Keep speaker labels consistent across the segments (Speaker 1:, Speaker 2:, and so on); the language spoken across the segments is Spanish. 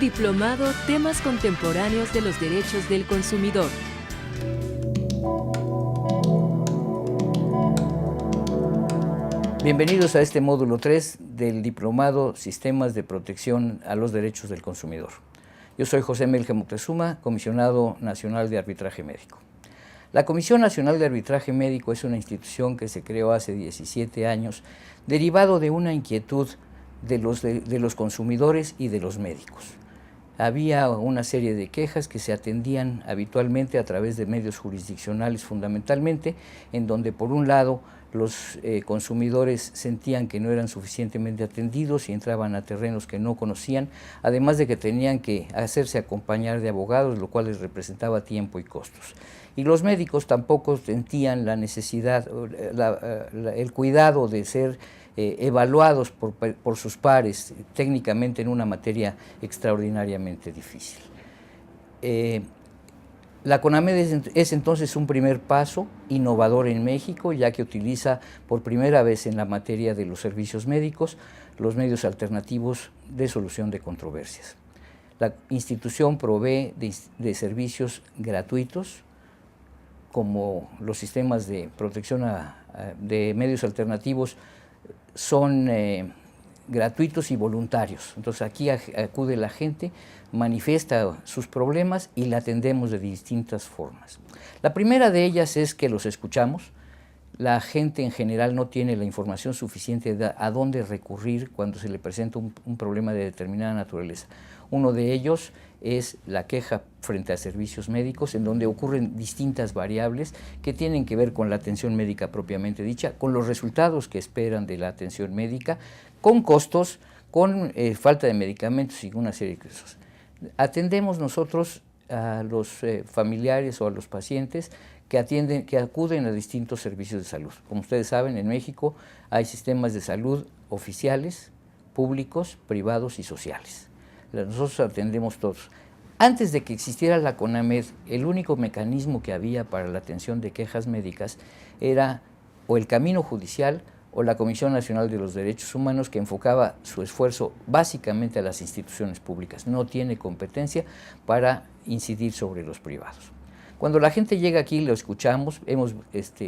Speaker 1: Diplomado Temas Contemporáneos de los Derechos del Consumidor.
Speaker 2: Bienvenidos a este módulo 3 del Diplomado Sistemas de Protección a los Derechos del Consumidor. Yo soy José Melge Moctezuma, Comisionado Nacional de Arbitraje Médico. La Comisión Nacional de Arbitraje Médico es una institución que se creó hace 17 años, derivado de una inquietud de los consumidores y de los médicos. Había una serie de quejas que se atendían habitualmente a través de medios jurisdiccionales fundamentalmente, en donde por un lado los consumidores sentían que no eran suficientemente atendidos y entraban a terrenos que no conocían, además de que tenían que hacerse acompañar de abogados, lo cual les representaba tiempo y costos. Y los médicos tampoco sentían la necesidad, el cuidado de ser evaluados por sus pares técnicamente en una materia extraordinariamente difícil. La CONAMED es entonces un primer paso innovador en México, ya que utiliza por primera vez en la materia de los servicios médicos los medios alternativos de solución de controversias. La institución provee de servicios gratuitos, como los sistemas de protección de medios alternativos son gratuitos y voluntarios. Entonces aquí acude la gente, manifiesta sus problemas y la atendemos de distintas formas. La primera de ellas es que los escuchamos. La gente en general no tiene la información suficiente de a dónde recurrir cuando se le presenta un problema de determinada naturaleza. Uno de ellos es la queja frente a servicios médicos, en donde ocurren distintas variables que tienen que ver con la atención médica propiamente dicha, con los resultados que esperan de la atención médica, con costos, con falta de medicamentos y una serie de cosas. Atendemos nosotros a los familiares o a los pacientes que acuden a distintos servicios de salud. Como ustedes saben, en México hay sistemas de salud oficiales, públicos, privados y sociales. Nosotros atendemos todos. Antes de que existiera la CONAMED, el único mecanismo que había para la atención de quejas médicas era o el camino judicial o la Comisión Nacional de los Derechos Humanos, que enfocaba su esfuerzo básicamente a las instituciones públicas. No tiene competencia para incidir sobre los privados. Cuando la gente llega aquí, lo escuchamos, hemos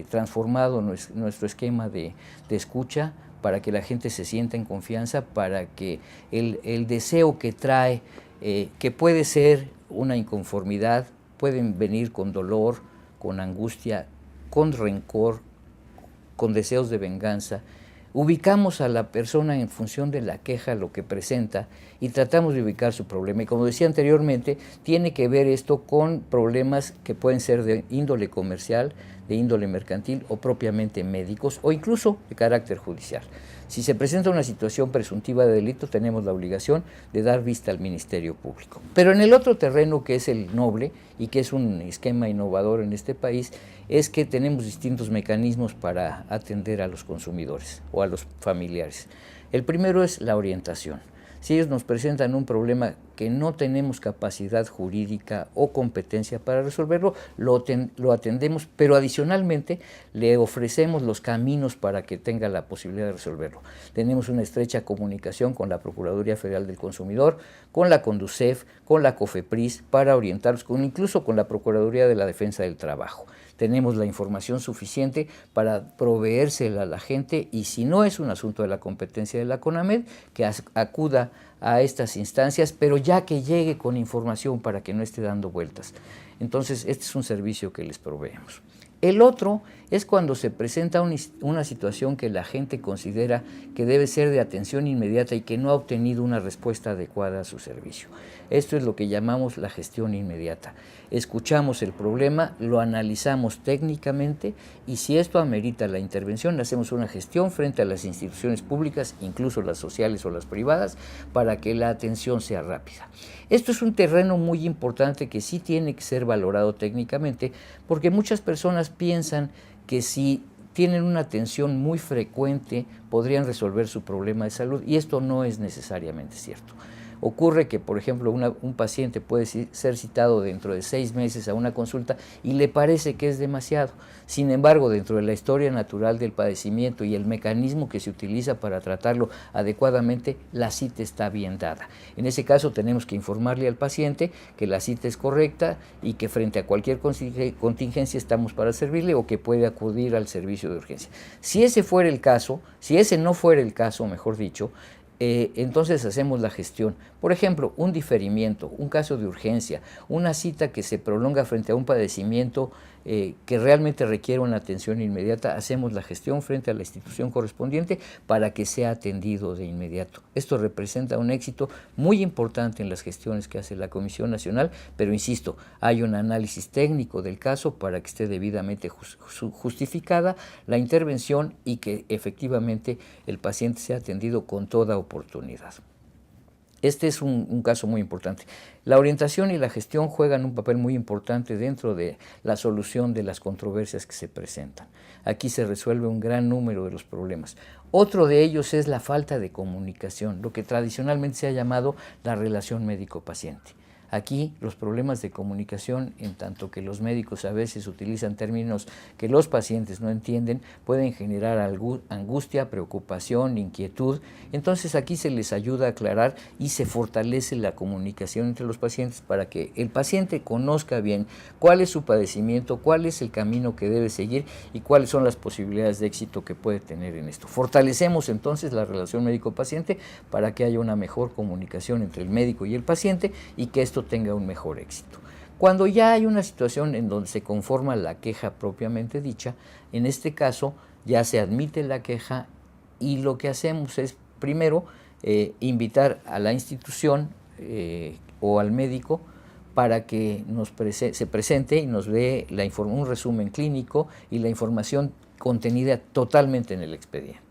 Speaker 2: transformado nuestro esquema de escucha para que la gente se sienta en confianza, para que el deseo que trae, que puede ser una inconformidad, pueden venir con dolor, con angustia, con rencor, con deseos de venganza. Ubicamos a la persona en función de la queja, lo que presenta, y tratamos de ubicar su problema. Y como decía anteriormente, tiene que ver esto con problemas que pueden ser de índole comercial, de índole mercantil o propiamente médicos o incluso de carácter judicial. Si se presenta una situación presuntiva de delito, tenemos la obligación de dar vista al Ministerio Público. Pero en el otro terreno, que es el noble y que es un esquema innovador en este país, es que tenemos distintos mecanismos para atender a los consumidores o a los familiares. El primero es la orientación. Si ellos nos presentan un problema que no tenemos capacidad jurídica o competencia para resolverlo, lo atendemos, pero adicionalmente le ofrecemos los caminos para que tenga la posibilidad de resolverlo. Tenemos una estrecha comunicación con la Procuraduría Federal del Consumidor, con la CONDUCEF, con la COFEPRIS, para orientarlos, incluso con la Procuraduría de la Defensa del Trabajo. Tenemos la información suficiente para proveérsela a la gente, y si no es un asunto de la competencia de la CONAMED, que acuda a estas instancias, pero ya que llegue con información para que no esté dando vueltas. Entonces, este es un servicio que les proveemos. El otro es cuando se presenta una situación que la gente considera que debe ser de atención inmediata y que no ha obtenido una respuesta adecuada a su servicio. Esto es lo que llamamos la gestión inmediata. Escuchamos el problema, lo analizamos técnicamente y si esto amerita la intervención, hacemos una gestión frente a las instituciones públicas, incluso las sociales o las privadas, para que la atención sea rápida. Esto es un terreno muy importante que sí tiene que ser valorado técnicamente, porque muchas personas piensan que si tienen una atención muy frecuente podrían resolver su problema de salud, y esto no es necesariamente cierto. Ocurre que, por ejemplo, un paciente puede ser citado dentro de 6 meses a una consulta y le parece que es demasiado. Sin embargo, dentro de la historia natural del padecimiento y el mecanismo que se utiliza para tratarlo adecuadamente, la cita está bien dada. En ese caso tenemos que informarle al paciente que la cita es correcta y que frente a cualquier contingencia estamos para servirle o que puede acudir al servicio de urgencia. Si ese fuera el caso, si ese no fuera el caso, mejor dicho, entonces hacemos la gestión. Por ejemplo, un diferimiento, un caso de urgencia, una cita que se prolonga frente a un padecimiento que realmente requiere una atención inmediata, hacemos la gestión frente a la institución correspondiente para que sea atendido de inmediato. Esto representa un éxito muy importante en las gestiones que hace la Comisión Nacional, pero insisto, hay un análisis técnico del caso para que esté debidamente justificada la intervención y que efectivamente el paciente sea atendido con toda oportunidad. Este es un caso muy importante. La orientación y la gestión juegan un papel muy importante dentro de la solución de las controversias que se presentan. Aquí se resuelve un gran número de los problemas. Otro de ellos es la falta de comunicación, lo que tradicionalmente se ha llamado la relación médico-paciente. Aquí los problemas de comunicación, en tanto que los médicos a veces utilizan términos que los pacientes no entienden, pueden generar angustia, preocupación, inquietud. Entonces aquí se les ayuda a aclarar y se fortalece la comunicación entre los pacientes para que el paciente conozca bien cuál es su padecimiento, cuál es el camino que debe seguir y cuáles son las posibilidades de éxito que puede tener en esto. Fortalecemos entonces la relación médico-paciente para que haya una mejor comunicación entre el médico y el paciente y que esto tenga un mejor éxito. Cuando ya hay una situación en donde se conforma la queja propiamente dicha, en este caso ya se admite la queja y lo que hacemos es primero invitar a la institución o al médico para que se presente y nos dé un resumen clínico y la información contenida totalmente en el expediente.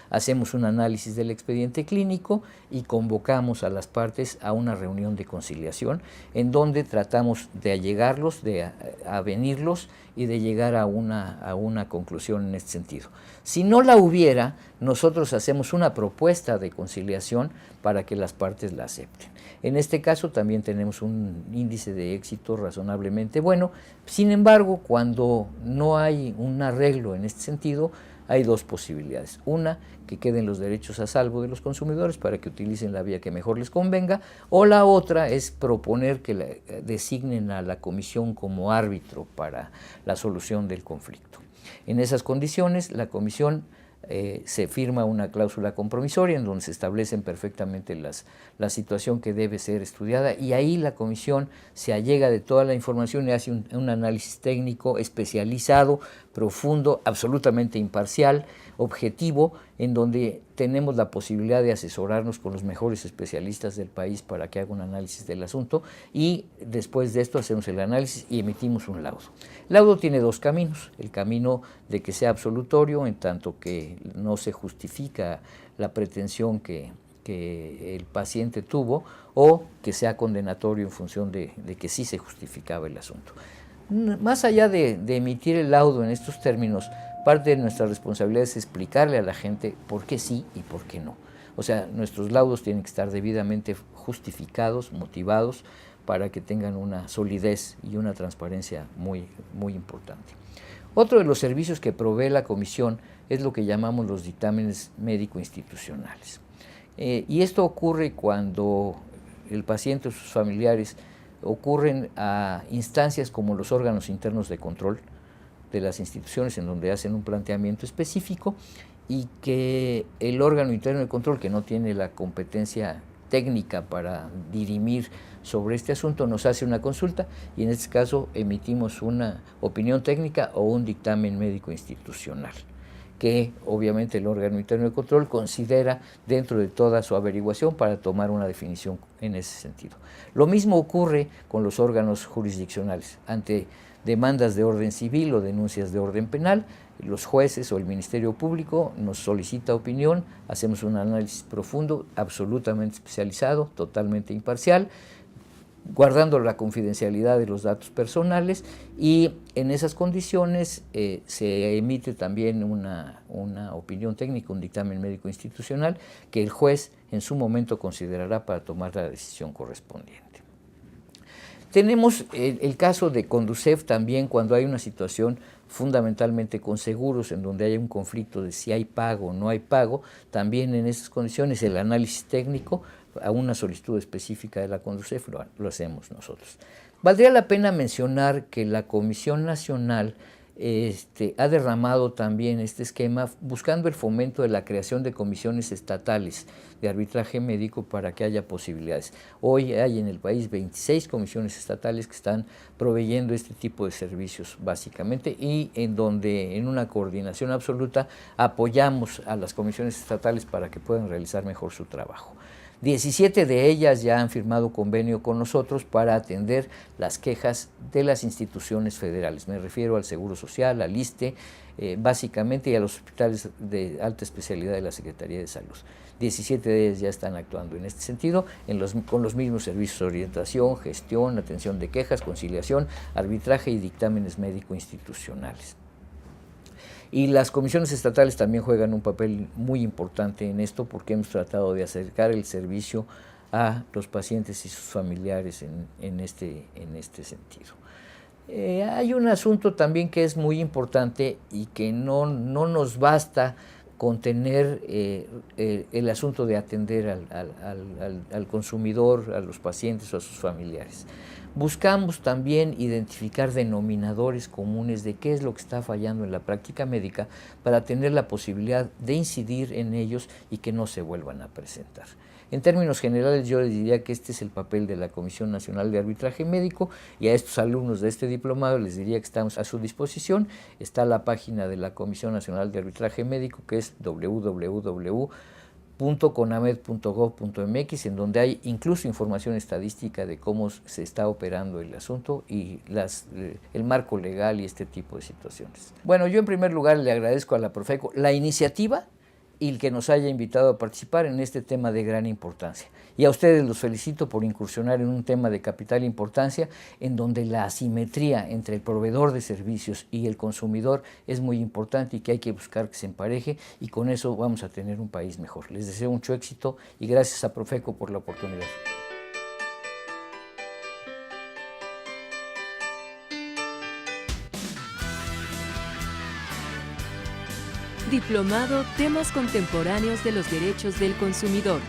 Speaker 2: Hacemos un análisis del expediente clínico y convocamos a las partes a una reunión de conciliación en donde tratamos de allegarlos, de avenirlos y de llegar a una conclusión en este sentido. Si no la hubiera, nosotros hacemos una propuesta de conciliación para que las partes la acepten. En este caso también tenemos un índice de éxito razonablemente bueno. Sin embargo, cuando no hay un arreglo en este sentido, hay dos posibilidades. Una, que queden los derechos a salvo de los consumidores para que utilicen la vía que mejor les convenga, o la otra es proponer que designen a la comisión como árbitro para la solución del conflicto. En esas condiciones, la comisión se firma una cláusula compromisoria en donde se establecen perfectamente la situación que debe ser estudiada y ahí la comisión se allega de toda la información y hace un análisis técnico especializado, profundo, absolutamente imparcial, objetivo, en donde tenemos la posibilidad de asesorarnos con los mejores especialistas del país para que haga un análisis del asunto y después de esto hacemos el análisis y emitimos un laudo. El laudo tiene dos caminos, el camino de que sea absolutorio en tanto que no se justifica la pretensión que el paciente tuvo o que sea condenatorio en función de que sí se justificaba el asunto. Más allá de emitir el laudo en estos términos, parte de nuestra responsabilidad es explicarle a la gente por qué sí y por qué no. O sea, nuestros laudos tienen que estar debidamente justificados, motivados, para que tengan una solidez y una transparencia muy, muy importante. Otro de los servicios que provee la comisión es lo que llamamos los dictámenes médico-institucionales. Y esto ocurre cuando el paciente o sus familiares ocurren a instancias como los órganos internos de control de las instituciones en donde hacen un planteamiento específico y que el órgano interno de control, que no tiene la competencia técnica para dirimir sobre este asunto, nos hace una consulta y en este caso emitimos una opinión técnica o un dictamen médico institucional que obviamente el órgano interno de control considera dentro de toda su averiguación para tomar una definición en ese sentido. Lo mismo ocurre con los órganos jurisdiccionales. Ante demandas de orden civil o denuncias de orden penal, los jueces o el Ministerio Público nos solicita opinión, hacemos un análisis profundo, absolutamente especializado, totalmente imparcial, guardando la confidencialidad de los datos personales, y en esas condiciones se emite también una opinión técnica, un dictamen médico institucional que el juez en su momento considerará para tomar la decisión correspondiente. Tenemos el caso de Conducef también, cuando hay una situación fundamentalmente con seguros, en donde hay un conflicto de si hay pago o no hay pago. También en esas condiciones el análisis técnico a una solicitud específica de la Conducef lo hacemos nosotros. Valdría la pena mencionar que la Comisión Nacional ha derramado también este esquema buscando el fomento de la creación de comisiones estatales de arbitraje médico para que haya posibilidades. Hoy hay en el país 26 comisiones estatales que están proveyendo este tipo de servicios básicamente, y en donde en una coordinación absoluta apoyamos a las comisiones estatales para que puedan realizar mejor su trabajo. 17 de ellas ya han firmado convenio con nosotros para atender las quejas de las instituciones federales. Me refiero al Seguro Social, al ISSSTE, básicamente, y a los hospitales de alta especialidad de la Secretaría de Salud. 17 de ellas ya están actuando en este sentido, con los mismos servicios de orientación, gestión, atención de quejas, conciliación, arbitraje y dictámenes médico-institucionales. Y las comisiones estatales también juegan un papel muy importante en esto, porque hemos tratado de acercar el servicio a los pacientes y sus familiares en este sentido. Hay un asunto también que es muy importante y que no nos basta con tener el asunto de atender al consumidor, a los pacientes o a sus familiares. Buscamos también identificar denominadores comunes de qué es lo que está fallando en la práctica médica para tener la posibilidad de incidir en ellos y que no se vuelvan a presentar. En términos generales, yo les diría que este es el papel de la Comisión Nacional de Arbitraje Médico, y a estos alumnos de este diplomado les diría que estamos a su disposición. Está la página de la Comisión Nacional de Arbitraje Médico, que es www.conamed.gov.mx, en donde hay incluso información estadística de cómo se está operando el asunto y el marco legal y este tipo de situaciones. Bueno, yo en primer lugar le agradezco a la Profeco la iniciativa y el que nos haya invitado a participar en este tema de gran importancia. Y a ustedes los felicito por incursionar en un tema de capital importancia, en donde la asimetría entre el proveedor de servicios y el consumidor es muy importante y que hay que buscar que se empareje, y con eso vamos a tener un país mejor. Les deseo mucho éxito y gracias a Profeco por la oportunidad.
Speaker 1: Diplomado Temas Contemporáneos de los Derechos del Consumidor.